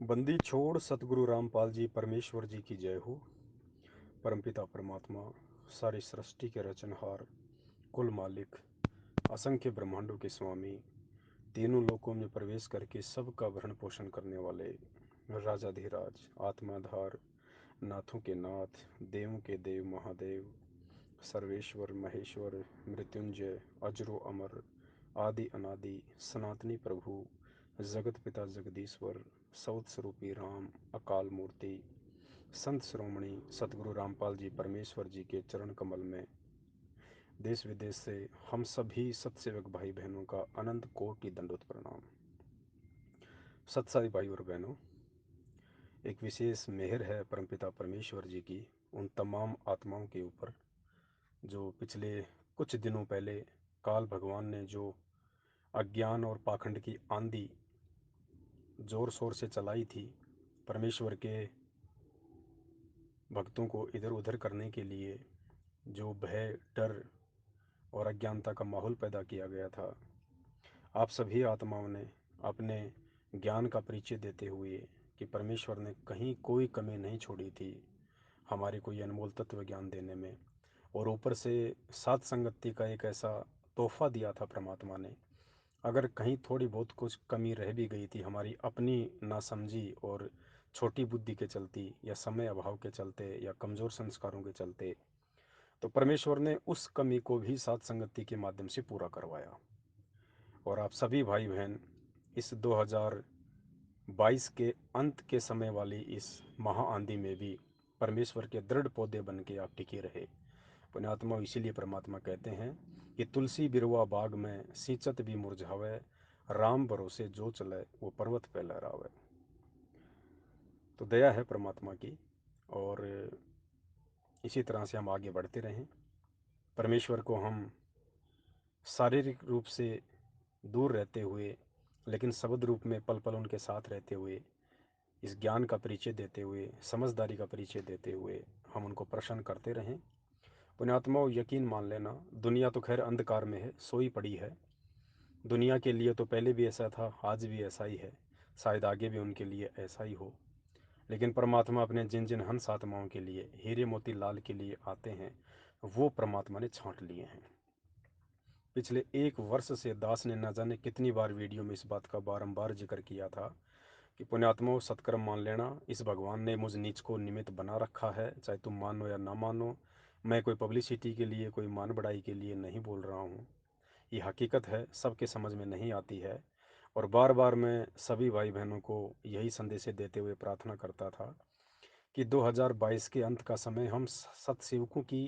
बंदी छोड़ सतगुरु रामपाल जी परमेश्वर जी की जय हो। परमपिता परमात्मा सारी सृष्टि के रचनहार, कुल मालिक, असंख्य ब्रह्मांडों के स्वामी, तीनों लोकों में प्रवेश करके सबका भरण पोषण करने वाले राजाधिराज, आत्माधार, नाथों के नाथ, देवों के देव महादेव, सर्वेश्वर महेश्वर, मृत्युंजय, अजरो अमर, आदि अनादि, सनातनी प्रभु, जगत पिता जगदीश्वर, सौत स्वरूपी राम, अकाल मूर्ति, संत श्रोमणी सतगुरु रामपाल जी परमेश्वर जी के चरण कमल में देश विदेश से हम सभी सत्सेवक भाई बहनों का अनंत कोटि दंडोत प्रणाम। सत्साई भाई और बहनों, एक विशेष मेहर है परमपिता परमेश्वर जी की उन तमाम आत्माओं के ऊपर जो पिछले कुछ दिनों पहले काल भगवान ने जो अज्ञान और पाखंड की आंधी जोर शोर से चलाई थी परमेश्वर के भक्तों को इधर उधर करने के लिए, जो भय, डर और अज्ञानता का माहौल पैदा किया गया था। आप सभी आत्माओं ने अपने ज्ञान का परिचय देते हुए कि परमेश्वर ने कहीं कोई कमी नहीं छोड़ी थी हमारे को ये अनमोल तत्व ज्ञान देने में, और ऊपर से सात संगति का एक ऐसा तोहफा दिया था परमात्मा ने। अगर कहीं थोड़ी बहुत कुछ कमी रह भी गई थी हमारी अपनी नासमझी और छोटी बुद्धि के चलती, या समय अभाव के चलते, या कमज़ोर संस्कारों के चलते, तो परमेश्वर ने उस कमी को भी सात संगति के माध्यम से पूरा करवाया। और आप सभी भाई बहन इस 2022 के अंत के समय वाली इस महा आंधी में भी परमेश्वर के दृढ़ पौधे बन के आप टिके रहे। पुण्यात्मा, इसीलिए परमात्मा कहते हैं कि तुलसी बिरवा बाग में सिंचत भी मुरझावे, राम भरोसे जो चले वो पर्वत पे लहरावे। तो दया है परमात्मा की, और इसी तरह से हम आगे बढ़ते रहें। परमेश्वर को हम शारीरिक रूप से दूर रहते हुए, लेकिन शब्द रूप में पल पल उनके साथ रहते हुए, इस ज्ञान का परिचय देते हुए, समझदारी का परिचय देते हुए हम उनको प्रसन्न करते रहें। पुण्यात्माओं, यकीन मान लेना, दुनिया तो खैर अंधकार में है, सोई पड़ी है। दुनिया के लिए तो पहले भी ऐसा था, आज भी ऐसा ही है, शायद आगे भी उनके लिए ऐसा ही हो। लेकिन परमात्मा अपने जिन जिन हंस आत्माओं के लिए, हीरे मोती लाल के लिए आते हैं, वो परमात्मा ने छांट लिए हैं। पिछले एक वर्ष से दास ने न जाने कितनी बार वीडियो में इस बात का बारंबार जिक्र किया था कि पुण्यात्माओं, सत्कर्म मान लेना, इस भगवान ने मुझ नीच को निमित्त बना रखा है, चाहे तुम मानो या ना मानो। मैं कोई पब्लिसिटी के लिए, कोई मान बढ़ाई के लिए नहीं बोल रहा हूँ। ये हकीकत है, सबके समझ में नहीं आती है। और बार बार मैं सभी भाई बहनों को यही संदेश देते हुए प्रार्थना करता था कि 2022 के अंत का समय हम सत्सेवकों की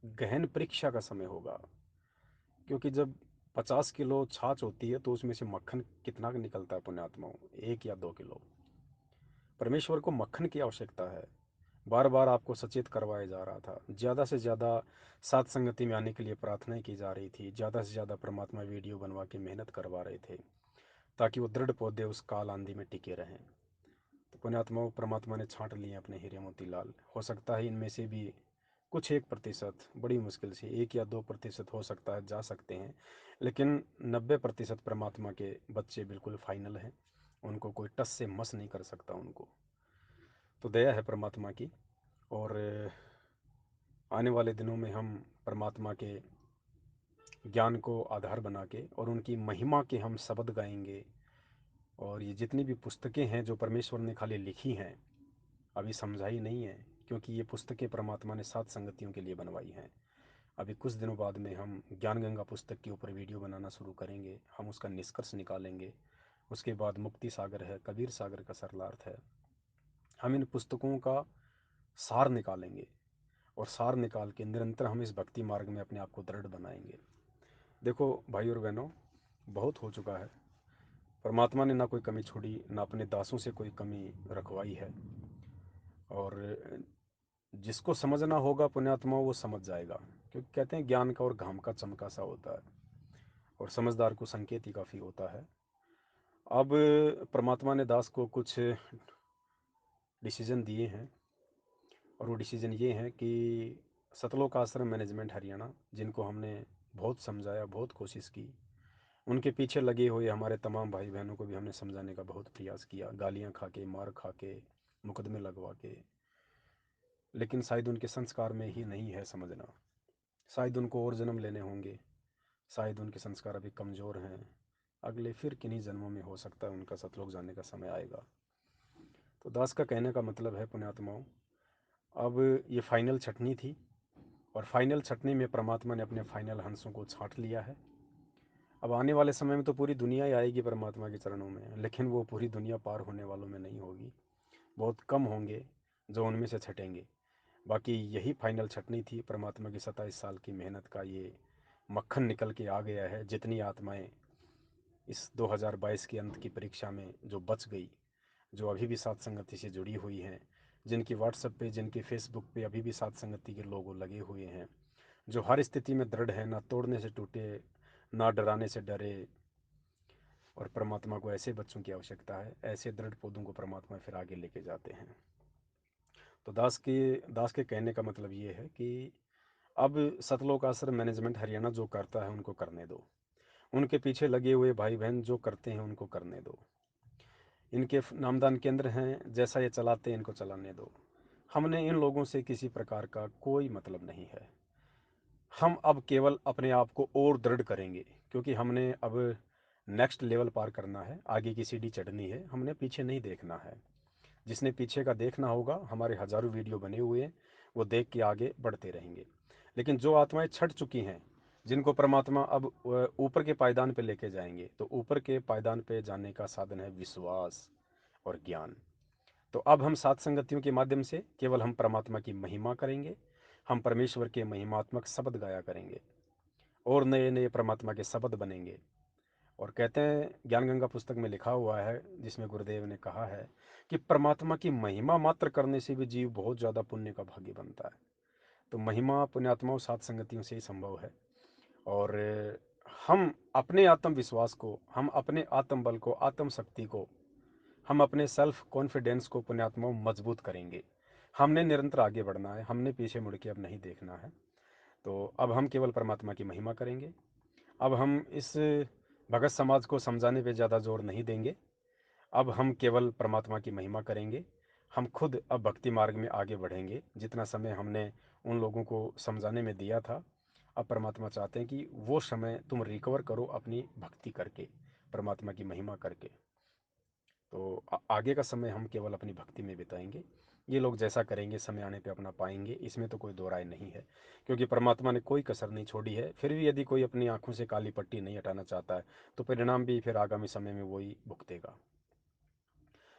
गहन परीक्षा का समय होगा। क्योंकि जब 50 किलो छाछ होती है तो उसमें से मक्खन कितना निकलता है पुण्यात्माओं? 1 या 2 किलो। परमेश्वर को मक्खन की आवश्यकता है। बार बार आपको सचेत करवाया जा रहा था, ज़्यादा से ज़्यादा सात संगति में आने के लिए प्रार्थनाएं की जा रही थी, ज़्यादा से ज़्यादा परमात्मा वीडियो बनवा के मेहनत करवा रहे थे ताकि वो दृढ़ पौधे उस काल आंधी में टिके रहें। तो पुण्यात्माओं, परमात्मा ने छांट लिए अपने हीरे मोती लाल। हो सकता है इनमें से भी कुछ 1%, बड़ी मुश्किल से 1 या 2% हो सकता है जा सकते हैं, लेकिन 90% परमात्मा के बच्चे बिल्कुल फाइनल हैं। उनको कोई टस से मस नहीं कर सकता उनको। तो दया है परमात्मा की। और आने वाले दिनों में हम परमात्मा के ज्ञान को आधार बना के और उनकी महिमा के हम शब्द गाएंगे। और ये जितनी भी पुस्तकें हैं जो परमेश्वर ने खाली लिखी हैं, अभी समझाई नहीं है, क्योंकि ये पुस्तकें परमात्मा ने सात संगतियों के लिए बनवाई हैं। अभी कुछ दिनों बाद में हम ज्ञान गंगा पुस्तक के ऊपर वीडियो बनाना शुरू करेंगे, हम उसका निष्कर्ष निकालेंगे। उसके बाद मुक्ति सागर है, कबीर सागर का सरलार्थ है। हम इन पुस्तकों का सार निकालेंगे, और सार निकाल के निरंतर हम इस भक्ति मार्ग में अपने आप को दृढ़ बनाएंगे। देखो भाई और बहनों, बहुत हो चुका है। परमात्मा ने ना कोई कमी छोड़ी, ना अपने दासों से कोई कमी रखवाई है। और जिसको समझना होगा पुण्यात्मा, वो समझ जाएगा, क्योंकि कहते हैं ज्ञान का और घाम का चमका सा होता है, और समझदार को संकेत ही काफ़ी होता है। अब परमात्मा ने दास को कुछ डिसीजन दिए हैं, और वो डिसीजन ये हैं कि सतलोक आश्रम मैनेजमेंट हरियाणा, जिनको हमने बहुत समझाया, बहुत कोशिश की, उनके पीछे लगे हुए हमारे तमाम भाई बहनों को भी हमने समझाने का बहुत प्रयास किया, गालियाँ खा के, मार खा के, मुकदमे लगवा के। लेकिन शायद उनके संस्कार में ही नहीं है समझना। शायद उनको और जन्म लेने होंगे। शायद उनके संस्कार अभी कमज़ोर हैं। अगले फिर किन्हीं जन्मों में हो सकता है उनका सतलोक जाने का समय आएगा। तो दास का कहने का मतलब है पुण्यात्माओं, अब ये फाइनल छटनी थी, और फाइनल छटनी में परमात्मा ने अपने फाइनल हंसों को छांट लिया है। अब आने वाले समय में तो पूरी दुनिया ही आएगी परमात्मा के चरणों में, लेकिन वो पूरी दुनिया पार होने वालों में नहीं होगी। बहुत कम होंगे जो उनमें से छटेंगे। बाकी यही फाइनल छटनी थी। परमात्मा की 27 साल की मेहनत का ये मक्खन निकल के आ गया है। जितनी आत्माएं इस 2022 के अंत की परीक्षा में जो बच गई, जो अभी भी साथ संगति से जुड़ी हुई हैं, जिनकी व्हाट्सएप पे, जिनकी फेसबुक पे अभी भी साथ संगति के लोगों लगे हुए हैं, जो हर स्थिति में दृढ़ है, ना तोड़ने से टूटे, ना डराने से डरे। और परमात्मा को ऐसे बच्चों की आवश्यकता है, ऐसे दृढ़ पौधों को परमात्मा फिर आगे लेके जाते हैं। तो दास के कहने का मतलब ये है कि अब सतलोक आश्रम मैनेजमेंट हरियाणा जो करता है उनको करने दो। उनके पीछे लगे हुए भाई बहन जो करते हैं उनको करने दो। इनके नामदान केंद्र हैं, जैसा ये चलाते हैं इनको चलाने दो। हमने इन लोगों से किसी प्रकार का कोई मतलब नहीं है। हम अब केवल अपने आप को और दृढ़ करेंगे, क्योंकि हमने अब नेक्स्ट लेवल पार करना है, आगे की सीढ़ी चढ़नी है। हमने पीछे नहीं देखना है। जिसने पीछे का देखना होगा, हमारे हज़ारों वीडियो बने हुए हैं, वो देख के आगे बढ़ते रहेंगे। लेकिन जो आत्माएं छट चुकी हैं, जिनको परमात्मा अब ऊपर के पायदान पे लेके जाएंगे, तो ऊपर के पायदान पे जाने का साधन है विश्वास और ज्ञान। तो अब हम सात संगतियों के माध्यम से केवल हम परमात्मा की महिमा करेंगे। हम परमेश्वर के महिमात्मक शब्द गाया करेंगे, और नए नए परमात्मा के शब्द बनेंगे। और कहते हैं, ज्ञान गंगा पुस्तक में लिखा हुआ है, जिसमें गुरुदेव ने कहा है कि परमात्मा की महिमा मात्र करने से भी जीव बहुत ज़्यादा पुण्य का भागी बनता है। तो महिमा पुण्यात्माओं सात संगतियों से ही संभव है। और हम अपने आत्मविश्वास को, हम अपने आत्म बल को, आत्म शक्ति को, हम अपने सेल्फ कॉन्फिडेंस को पुण्यात्माओं मजबूत करेंगे। हमने निरंतर आगे बढ़ना है, हमने पीछे मुड़ के अब नहीं देखना है। तो अब हम केवल परमात्मा की महिमा करेंगे। अब हम इस भगत समाज को समझाने पे ज़्यादा जोर नहीं देंगे। अब हम केवल परमात्मा की महिमा करेंगे। हम खुद अब भक्ति मार्ग में आगे बढ़ेंगे। जितना समय हमने उन लोगों को समझाने में दिया था, अब परमात्मा चाहते हैं कि वो समय तुम रिकवर करो अपनी भक्ति करके, परमात्मा की महिमा करके। तो आगे का समय हम केवल अपनी भक्ति में बिताएंगे। ये लोग जैसा करेंगे समय आने पे अपना पाएंगे, इसमें तो कोई दो राय नहीं है, क्योंकि परमात्मा ने कोई कसर नहीं छोड़ी है। फिर भी यदि कोई अपनी आंखों से काली पट्टी नहीं हटाना चाहता है, तो परिणाम भी फिर आगामी समय में वही भुगतेगा।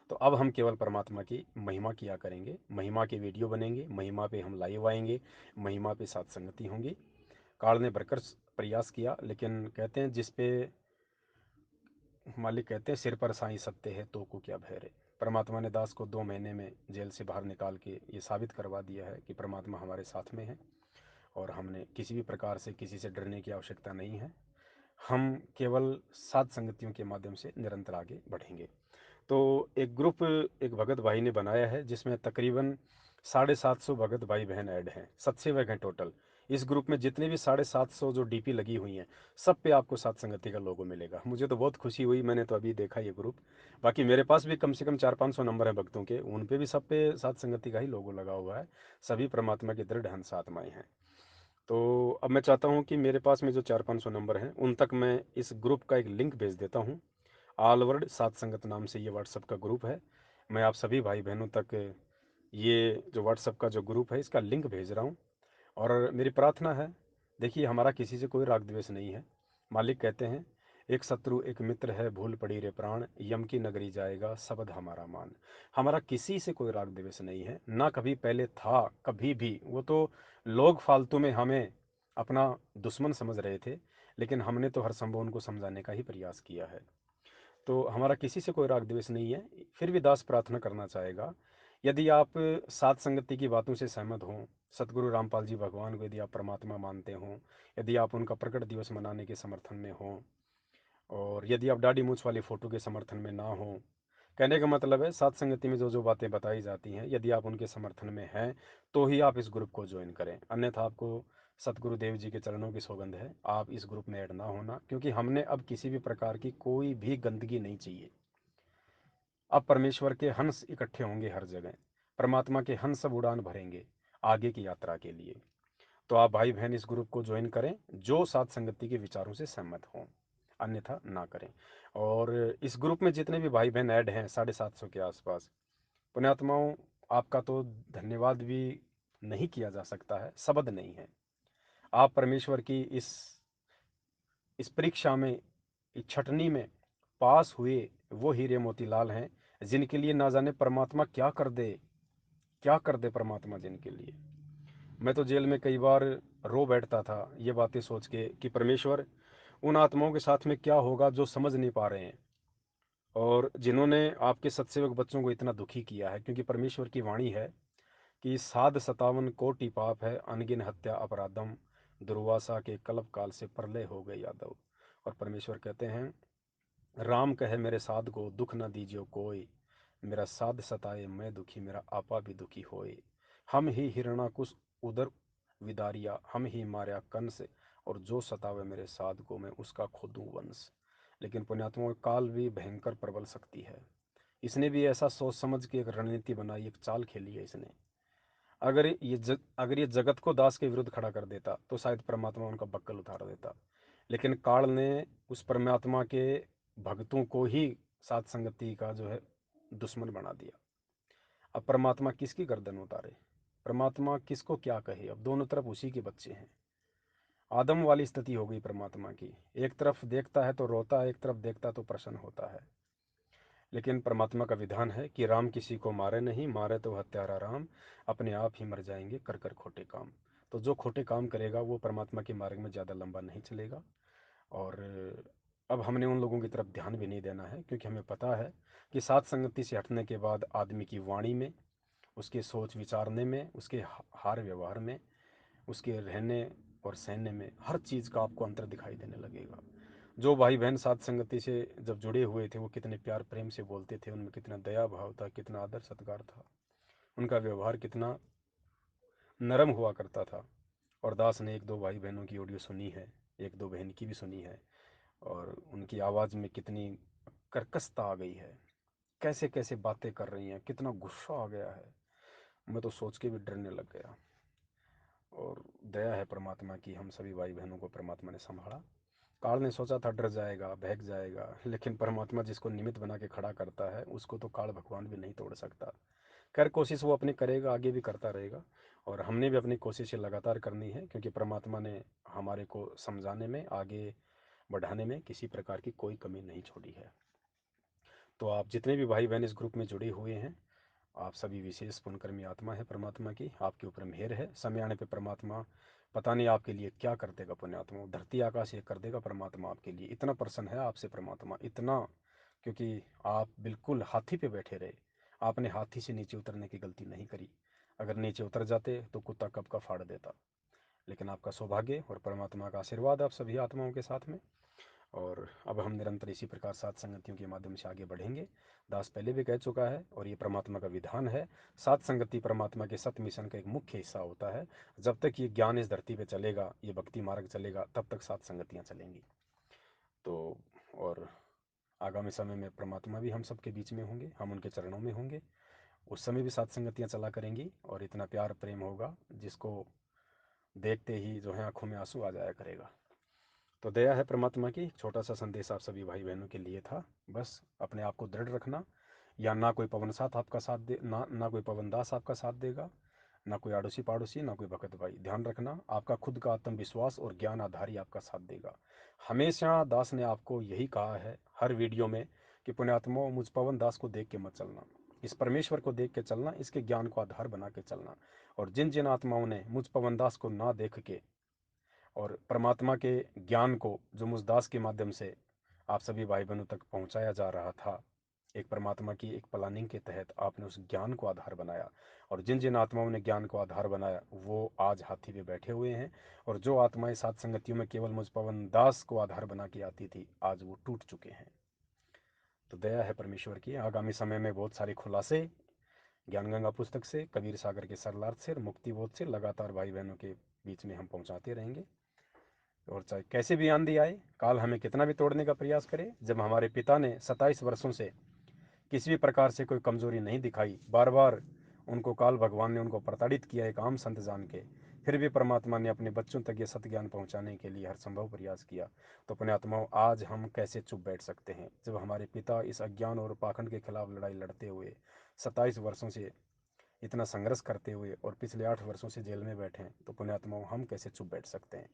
तो अब हम केवल परमात्मा की महिमा किया करेंगे। महिमा के वीडियो बनेंगे, महिमा पे हम लाइव आएंगे, महिमा पे साथ संगति होंगी। काल ने भरकर प्रयास किया, लेकिन कहते हैं जिस पे मालिक कहते हैं सिर पर साईं सत्य है तो को क्या भय रे। परमात्मा ने दास को 2 महीने में जेल से बाहर निकाल के ये साबित करवा दिया है कि परमात्मा हमारे साथ में है, और हमने किसी भी प्रकार से किसी से डरने की आवश्यकता नहीं है। हम केवल सात संगतियों के माध्यम से निरंतर आगे बढ़ेंगे। तो एक ग्रुप एक भगत भाई ने बनाया है, जिसमें तकरीबन 750 भगत भाई बहन ऐड हैं, सतसेवक हैं टोटल। इस ग्रुप में जितने भी 750 जो डीपी लगी हुई हैं, सब पे आपको सात संगति का लोगो मिलेगा। मुझे तो बहुत खुशी हुई, मैंने तो अभी देखा ये ग्रुप। बाकी मेरे पास भी कम से कम 400-500 नंबर हैं भक्तों के, उन पे भी सब पे सात संगति का ही लोगो लगा हुआ है। सभी परमात्मा की दृढ़ हंस आत्माएं हैं। तो अब मैं चाहता हूँ कि मेरे पास में जो 400-500 नंबर हैं, उन तक मैं इस ग्रुप का एक लिंक भेज देता हूँ। ऑल वर्ल्ड सात संगत नाम से ये व्हाट्सअप का ग्रुप है। मैं आप सभी भाई बहनों तक ये जो व्हाट्सअप का जो ग्रुप है, इसका लिंक भेज रहा हूँ। और मेरी प्रार्थना है, देखिए हमारा किसी से कोई राग द्वेष नहीं है। मालिक कहते हैं, एक शत्रु एक मित्र है, भूल पड़ी रे प्राण, यम की नगरी जाएगा सबद हमारा मान। हमारा किसी से कोई राग द्वेष नहीं है, ना कभी पहले था, कभी भी। वो तो लोग फालतू में हमें अपना दुश्मन समझ रहे थे, लेकिन हमने तो हर संभव उनको समझाने का ही प्रयास किया है। तो हमारा किसी से कोई राग द्वेष नहीं है। फिर भी दास प्रार्थना करना चाहेगा, यदि आप सात संगति की बातों से सहमत हों, सतगुरु रामपाल जी भगवान को यदि आप परमात्मा मानते हों, यदि आप उनका प्रकट दिवस मनाने के समर्थन में हों, और यदि आप दाढ़ी मूछ वाली फ़ोटो के समर्थन में ना हों, कहने का मतलब है सात संगति में जो जो बातें बताई जाती हैं, यदि आप उनके समर्थन में हैं तो ही आप इस ग्रुप को ज्वाइन करें। अन्यथा आपको सतगुरुदेव जी के चरणों की सौगंध है, आप इस ग्रुप में ऐड ना होना, क्योंकि हमने अब किसी भी प्रकार की कोई भी गंदगी नहीं चाहिए। अब परमेश्वर के हंस इकट्ठे होंगे हर जगह, परमात्मा के हंस सब उड़ान भरेंगे आगे की यात्रा के लिए। तो आप भाई बहन इस ग्रुप को ज्वाइन करें जो सात संगति के विचारों से सहमत हों, अन्यथा ना करें। और इस ग्रुप में जितने भी भाई बहन ऐड हैं 750 के आसपास, पुण्यात्माओं, आपका तो धन्यवाद भी नहीं किया जा सकता है, शब्द नहीं है। आप परमेश्वर की इस परीक्षा में, इस छटनी में पास हुए वो हीरे मोतीलाल हैं, जिनके लिए ना जाने परमात्मा क्या कर दे, क्या कर दे परमात्मा जिनके लिए। मैं तो जेल में कई बार रो बैठता था ये बातें सोच के कि परमेश्वर, उन आत्माओं के साथ में क्या होगा जो समझ नहीं पा रहे हैं, और जिन्होंने आपके सत्सेवक बच्चों को इतना दुखी किया है। क्योंकि परमेश्वर की वाणी है कि 757 कोटि पाप है, अनगिन हत्या अपराधम, दुर्वासा के कल्प काल से प्रलय हो गए यादव। और परमेश्वर कहते हैं, राम कहे मेरे साध को दुख न दीजियो कोई, मेरा साध सताए मैं दुखी, मेरा आपा भी दुखी होए। हम ही हिरणाकुश उदर विदारिया, हम ही मार्या कंस, और जो सतावे मेरे साध को मैं उसका खोदूं वंश। लेकिन पुण्यात्माओं, काल भी भयंकर प्रबल शक्ति है। इसने भी ऐसा सोच समझ के एक रणनीति बनाई, एक चाल खेली है इसने। अगर ये जगत को दास के विरुद्ध खड़ा कर देता तो शायद परमात्मा उनका बक्कल उतार देता। लेकिन काल ने उस परमात्मा के भक्तों को ही सात संगति का जो है दुश्मन बना दिया। अब परमात्मा किसकी गर्दन उतारे, परमात्मा किसको क्या कहे, अब दोनों तरफ उसी के बच्चे हैं। आदम वाली स्थिति हो गई परमात्मा की, एक तरफ देखता है तो रोता है, एक तरफ देखता है तो प्रसन्न होता है। लेकिन परमात्मा का विधान है कि राम किसी को मारे नहीं, मारे तो हत्यारा राम, अपने आप ही मर जाएंगे कर कर खोटे काम। तो जो खोटे काम करेगा वो परमात्मा के मार्ग में ज़्यादा लंबा नहीं चलेगा। और अब हमने उन लोगों की तरफ ध्यान भी नहीं देना है, क्योंकि हमें पता है कि सात संगति से हटने के बाद आदमी की वाणी में, उसके सोच विचारने में, उसके हार व्यवहार में, उसके रहने और सहने में, हर चीज़ का आपको अंतर दिखाई देने लगेगा। जो भाई बहन सात संगति से जब जुड़े हुए थे वो कितने प्यार प्रेम से बोलते थे, उनमें कितना दया भाव था, कितना आदर सत्कार था, उनका व्यवहार कितना नरम हुआ करता था। और दास ने एक दो भाई बहनों की ऑडियो सुनी है, एक दो बहन की भी सुनी है, और उनकी आवाज़ में कितनी कर्कशता आ गई है, कैसे कैसे बातें कर रही हैं, कितना गुस्सा आ गया है। मैं तो सोच के भी डरने लग गया। और दया है परमात्मा की, हम सभी भाई बहनों को परमात्मा ने संभाला। काल ने सोचा था डर जाएगा, बहक जाएगा, लेकिन परमात्मा जिसको निमित्त बना के खड़ा करता है उसको तो काल भगवान भी नहीं तोड़ सकता। खैर, कोशिश वो अपनी करेगा, आगे भी करता रहेगा। और हमने भी अपनी कोशिशें लगातार करनी है, क्योंकि परमात्मा ने हमारे को समझाने में, आगे बढ़ाने में किसी प्रकार की कोई कमी नहीं छोड़ी है। तो आप जितने भी भाई बहन इस ग्रुप में जुड़े हुए हैं, आप सभी विशेष पुण्यकर्मी आत्मा है परमात्मा की, आपके ऊपर मेहर है। समय आने पे परमात्मा पता नहीं आपके लिए क्या कर देगा। पुण्यात्मा, धरती आकाश ये कर देगा परमात्मा आपके लिए, इतना प्रसन्न है आपसे परमात्मा, इतना। क्योंकि आप बिल्कुल हाथी पे बैठे रहे, आपने हाथी से नीचे उतरने की गलती नहीं करी। अगर नीचे उतर जाते तो कुत्ता कब का फाड़ देता। लेकिन आपका सौभाग्य और परमात्मा का आशीर्वाद आप सभी आत्माओं के साथ में। और अब हम निरंतर इसी प्रकार सात संगतियों के माध्यम से आगे बढ़ेंगे। दास पहले भी कह चुका है, और ये परमात्मा का विधान है, सात संगति परमात्मा के सत मिशन का एक मुख्य हिस्सा होता है। जब तक ये ज्ञान इस धरती पे चलेगा, ये भक्ति मार्ग चलेगा, तब तक सात संगतियाँ चलेंगी। तो और आगामी समय में परमात्मा भी हम सबके बीच में होंगे, हम उनके चरणों में होंगे, उस समय भी सात संगतियाँ चला करेंगी। और इतना प्यार प्रेम होगा जिसको देखते ही जो है आंखों में आंसू आ जाया करेगा। तो दया है परमात्मा की, छोटा सा संदेश आप सभी भाई बहनों के लिए था। बस अपने आप को दृढ़ रखना, या ना कोई पवन साथ आपका साथ दे, ना कोई पवन दास आपका साथ देगा, ना कोई आड़ोसी पाड़ोसी, ना कोई भगत भाई। ध्यान रखना, आपका खुद का आत्मविश्वास और ज्ञान आधार ही आपका साथ देगा। हमेशा दास ने आपको यही कहा है हर वीडियो में कि पुण्यात्मा, मुझ पवन दास को देख के मत चलना, इस परमेश्वर को देख के चलना, इसके ज्ञान को आधार बना के चलना। और जिन जिन आत्माओं ने मुझ पवन दास को ना देख के और परमात्मा के ज्ञान को जो मुझदास के माध्यम से आप सभी भाई बहनों तक पहुंचाया जा रहा था, एक परमात्मा की एक प्लानिंग के तहत आपने उस ज्ञान को आधार बनाया, और जिन जिन आत्माओं ने ज्ञान को आधार बनाया वो आज हाथी पे बैठे हुए हैं। और जो आत्माएं सात संगतियों में केवल मुझ पवन दास को आधार बना के आती थी, आज वो टूट चुके हैं। तो दया है परमेश्वर की, आगामी समय में बहुत सारे खुलासे ज्ञान गंगा पुस्तक से, कबीर सागर के सरलार्थ से, मुक्ति बोध से लगातार भाई बहनों के बीच में हम पहुंचाते रहेंगे। और चाहे कैसे भी आंधी आए, काल हमें कितना भी तोड़ने का प्रयास करे, जब हमारे पिता ने 27 वर्षों से किसी भी प्रकार से कोई कमजोरी नहीं दिखाई, बार बार उनको काल भगवान ने उनको प्रताड़ित किया एक आम संत जान के, फिर भी परमात्मा ने अपने बच्चों तक ये सत्य ज्ञान पहुंचाने के लिए हर संभव प्रयास किया। तो अपने आत्माओं, आज हम कैसे चुप बैठ सकते हैं जब हमारे पिता इस अज्ञान और पाखंड के खिलाफ लड़ाई लड़ते हुए 27 वर्षों से इतना संघर्ष करते हुए और पिछले 8 वर्षों से जेल में बैठे हैं। तो पुण्यात्माओं, हम कैसे चुप बैठ सकते हैं?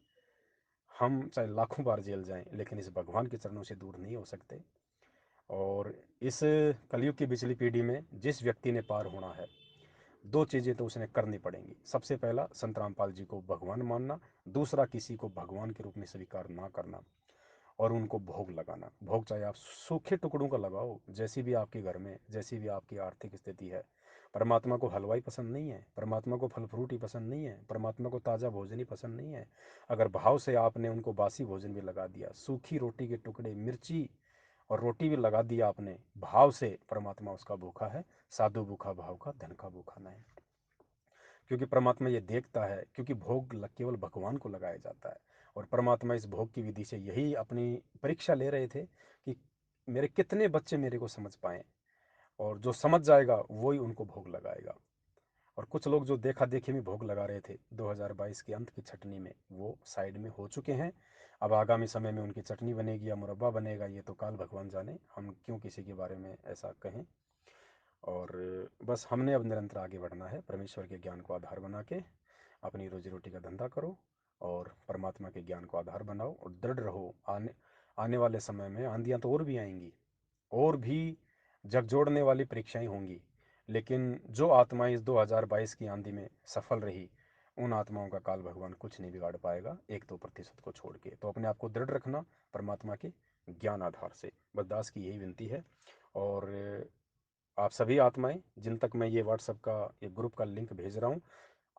हम चाहे लाखों बार जेल जाएं, लेकिन इस भगवान के चरणों से दूर नहीं हो सकते। और इस कलयुग की पिछली पीढ़ी में जिस व्यक्ति ने पार होना है, दो चीज़ें तो उसने करनी पड़ेंगी। सबसे पहला, संत रामपाल जी को भगवान मानना। दूसरा, किसी को भगवान के रूप में स्वीकार ना करना और उनको भोग लगाना। भोग चाहे आप सूखे टुकड़ों का लगाओ, जैसी भी आपके घर में, जैसी भी आपकी आर्थिक स्थिति है। परमात्मा को हलवाई पसंद नहीं है, परमात्मा को फल फ्रूट ही पसंद नहीं है, परमात्मा को ताज़ा भोजन ही पसंद नहीं है। अगर भाव से आपने उनको बासी भोजन भी लगा दिया, सूखी रोटी के टुकड़े, मिर्ची और रोटी भी लगा दिया आपने भाव से, परमात्मा उसका भूखा है। साधु भूखा भाव का, धन का भूखा नहीं। क्योंकि परमात्मा ये देखता है, क्योंकि भोग केवल भगवान को लगाया जाता है। और परमात्मा इस भोग की विधि से यही अपनी परीक्षा ले रहे थे कि मेरे कितने बच्चे मेरे को समझ पाए, और जो समझ जाएगा वही उनको भोग लगाएगा। और कुछ लोग जो देखा देखी में भोग लगा रहे थे 2022 के अंत की छटनी में, वो साइड में हो चुके हैं। अब आगामी समय में उनकी चटनी बनेगी या मुरब्बा बनेगा, ये तो काल भगवान जाने। हम क्यों किसी के बारे में ऐसा कहें। और बस हमने अब निरंतर आगे बढ़ना है, परमेश्वर के ज्ञान को आधार बना के अपनी रोजी रोटी का धंधा करो और परमात्मा के ज्ञान को आधार बनाओ और दृढ़ रहो। आने आने वाले समय में आंधियाँ तो और भी आएंगी, और भी झकझोरने वाली परीक्षाएं होंगी, लेकिन जो आत्माएं इस 2022 की आंधी में सफल रही, उन आत्माओं का काल भगवान कुछ नहीं बिगाड़ पाएगा, 1-2% को छोड़ के। तो अपने आप को दृढ़ रखना परमात्मा के ज्ञान आधार से, बस दास की यही विनती है। और आप सभी आत्माएं जिन तक मैं ये व्हाट्सएप का ये ग्रुप का लिंक भेज रहा हूँ,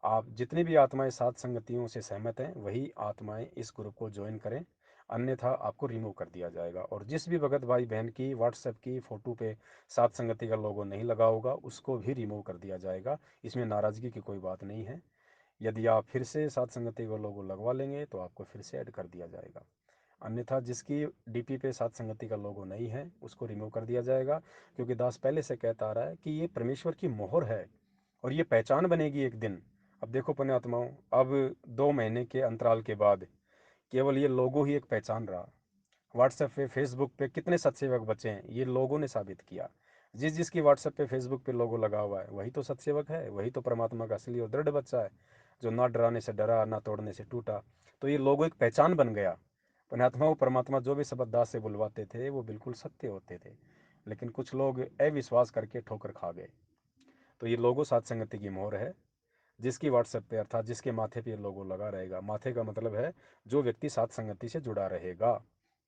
आप जितनी भी आत्माएं सात संगतियों से सहमत हैं, वही आत्माएं इस ग्रुप को ज्वाइन करें, अन्यथा आपको रिमूव कर दिया जाएगा। और जिस भी भगत भाई बहन की व्हाट्सएप की फ़ोटो पे सात संगति का लोगो नहीं लगा होगा, उसको भी रिमूव कर दिया जाएगा। इसमें नाराज़गी की कोई बात नहीं है। यदि आप फिर से सात संगति का लोगो लगवा लेंगे तो आपको फिर से ऐड कर दिया जाएगा। अन्यथा जिसकी डीपी पे सात संगति का लोगो नहीं है, उसको रिमूव कर दिया जाएगा। क्योंकि दास पहले से कहता आ रहा है कि ये परमेश्वर की मोहर है और ये पहचान बनेगी एक दिन। अब देखो पुण्यात्माओं, अब 2 महीने के अंतराल के बाद केवल ये लोगो ही एक पहचान रहा। व्हाट्सएप पे, फेसबुक पे कितने सत्सेवक बचे हैं, ये लोगों ने साबित किया। जिस जिसकी व्हाट्सएप पे, फेसबुक पे लोगो लगा हुआ है, वही तो सत्सेवक है, वही तो परमात्मा का असली और दृढ़ बच्चा है, जो ना डराने से डरा, ना तोड़ने से टूटा। तो ये लोगो एक पहचान बन गया। पुण्यात्मा, परमात्मा जो भी शब्द दास से बुलवाते थे वो बिल्कुल सत्य होते थे, लेकिन कुछ लोग अविश्वास करके ठोकर खा गए। तो ये लोगो सात संगति की मोहर है। जिसकी व्हाट्सएप पे, अर्थात जिसके माथे पे ये लोगो लगा रहेगा, माथे का मतलब है जो व्यक्ति सात संगति से जुड़ा रहेगा।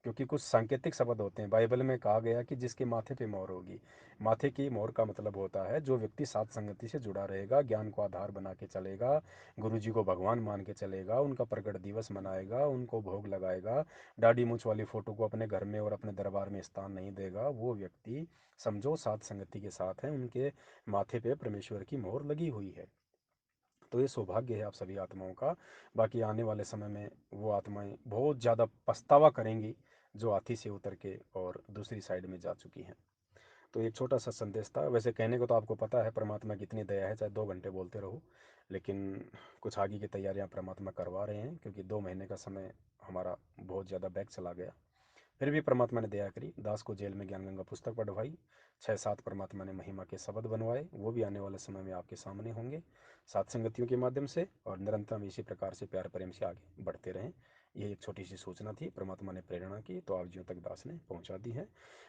क्योंकि कुछ सांकेतिक शब्द होते हैं, बाइबल में कहा गया कि जिसके माथे पे मोहर होगी। माथे की मोहर का मतलब होता है जो व्यक्ति सात संगति से जुड़ा रहेगा, ज्ञान को आधार बना के चलेगा, गुरु जी को भगवान मान के चलेगा, उनका प्रकट दिवस मनाएगा, उनको भोग लगाएगा, दाढ़ी मूछ वाली फोटो को अपने घर में और अपने दरबार में स्थान नहीं देगा, वो व्यक्ति समझो सात संगति के साथ है, उनके माथे पे परमेश्वर की मोहर लगी हुई है। तो ये सौभाग्य है आप सभी आत्माओं का। बाकी आने वाले समय में वो आत्माएं बहुत ज़्यादा पछतावा करेंगी जो हाथी से उतर के और दूसरी साइड में जा चुकी हैं। तो एक छोटा सा संदेश था। वैसे कहने को तो आपको पता है परमात्मा की इतनी दया है, चाहे 2 घंटे बोलते रहो, लेकिन कुछ आगे की तैयारियां परमात्मा करवा रहे हैं, क्योंकि 2 महीने का समय हमारा बहुत ज़्यादा बैक चला गया। फिर भी परमात्मा ने दया करी, दास को जेल में ज्ञान गंगा पुस्तक पढ़वाई, 6-7 परमात्मा ने महिमा के शब्द बनवाए, वो भी आने वाले समय में आपके सामने होंगे सात संगतियों के माध्यम से। और निरंतर हम इसी प्रकार से प्यार प्रेम से आगे बढ़ते रहें। ये एक छोटी सी सूचना थी, परमात्मा ने प्रेरणा की तो आप जियों तक दास ने पहुंचा दी है।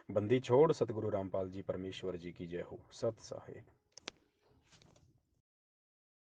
बंदी छोड़ सतगुरु रामपाल जी परमेश्वर जी की जय हो। सत साहेब।